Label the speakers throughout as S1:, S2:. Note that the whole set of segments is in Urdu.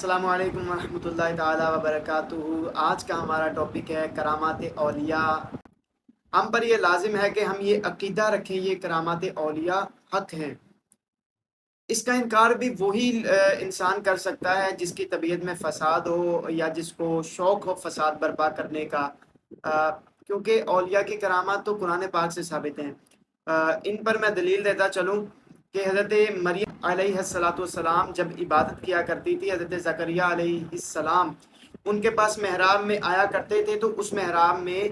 S1: السلام علیکم ورحمۃ اللہ تعالیٰ وبرکاتہ۔ آج کا ہمارا ٹاپک ہے کرامات اولیاء۔ ہم پر یہ لازم ہے کہ ہم یہ عقیدہ رکھیں یہ کرامات اولیاء حق ہیں۔ اس کا انکار بھی وہی انسان کر سکتا ہے جس کی طبیعت میں فساد ہو یا جس کو شوق ہو فساد برپا کرنے کا، کیونکہ اولیاء کی کرامات تو قرآن پاک سے ثابت ہیں۔ ان پر میں دلیل دیتا چلوں کہ حضرت مریم علیہ السلام جب عبادت کیا کرتی تھی، حضرت زکریا علیہ السلام ان کے پاس محراب میں آیا کرتے تھے، تو اس محراب میں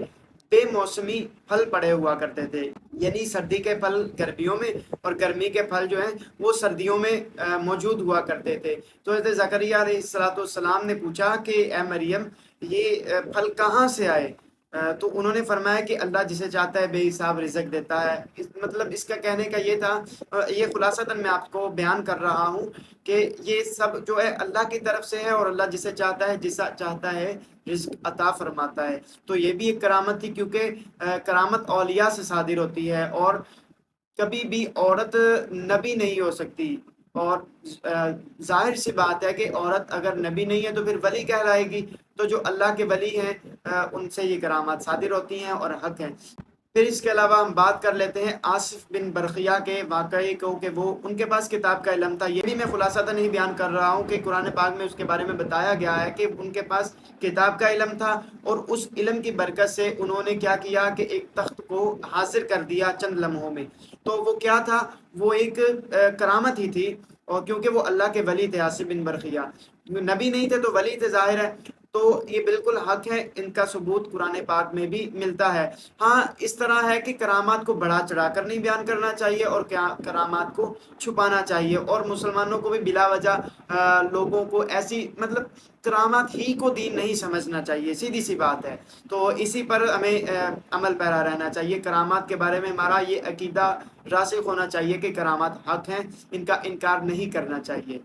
S1: بے موسمی پھل پڑے ہوا کرتے تھے، یعنی سردی کے پھل گرمیوں میں اور گرمی کے پھل جو ہیں وہ سردیوں میں موجود ہوا کرتے تھے۔ تو حضرت زکریا علیہ السلام نے پوچھا کہ اے مریم یہ پھل کہاں سے آئے؟ تو انہوں نے فرمایا کہ اللہ جسے چاہتا ہے بے حساب رزق دیتا ہے۔ مطلب اس کا کہنے کا یہ تھا، یہ خلاصتاً میں آپ کو بیان کر رہا ہوں کہ یہ سب جو ہے اللہ کی طرف سے ہے، اور اللہ جسے چاہتا ہے جسا چاہتا ہے رزق عطا فرماتا ہے۔ تو یہ بھی ایک کرامت تھی، کیونکہ کرامت اولیاء سے صادر ہوتی ہے، اور کبھی بھی عورت نبی نہیں ہو سکتی۔ اور ظاہر سی بات ہے کہ عورت اگر نبی نہیں ہے تو پھر ولی کہلائے گی۔ تو جو اللہ کے ولی ہیں ان سے یہ کرامات صادر ہوتی ہیں اور حق ہیں۔ پھر اس کے علاوہ ہم بات کر لیتے ہیں آصف بن برقیہ کے واقعے کو، کہ وہ ان کے پاس کتاب کا علم تھا۔ یہ بھی میں خلاصتاً نہیں بیان کر رہا ہوں کہ قرآن پاک میں اس کے بارے میں بتایا گیا ہے کہ ان کے پاس کتاب کا علم تھا، اور اس علم کی برکت سے انہوں نے کیا کیا کہ ایک تخت کو حاصل کر دیا چند لمحوں میں۔ تو وہ کیا تھا؟ وہ ایک کرامت ہی تھی، اور کیونکہ وہ اللہ کے ولی تھے آصف بن برقیہ، نبی نہیں تھے تو ولی تھے، ظاہر ہے۔ تو یہ بالکل حق ہے، ان کا ثبوت قرآن پاک میں بھی ملتا ہے۔ ہاں اس طرح ہے کہ کرامات کو بڑھا چڑھا کر نہیں بیان کرنا چاہیے، اور کرامات کو چھپانا چاہیے، اور مسلمانوں کو بھی بلا وجہ لوگوں کو ایسی مطلب کرامات ہی کو دین نہیں سمجھنا چاہیے، سیدھی سی بات ہے۔ تو اسی پر ہمیں عمل پیرا رہنا چاہیے۔ کرامات کے بارے میں ہمارا یہ عقیدہ راسخ ہونا چاہیے کہ کرامات حق ہیں، ان کا انکار نہیں کرنا چاہیے۔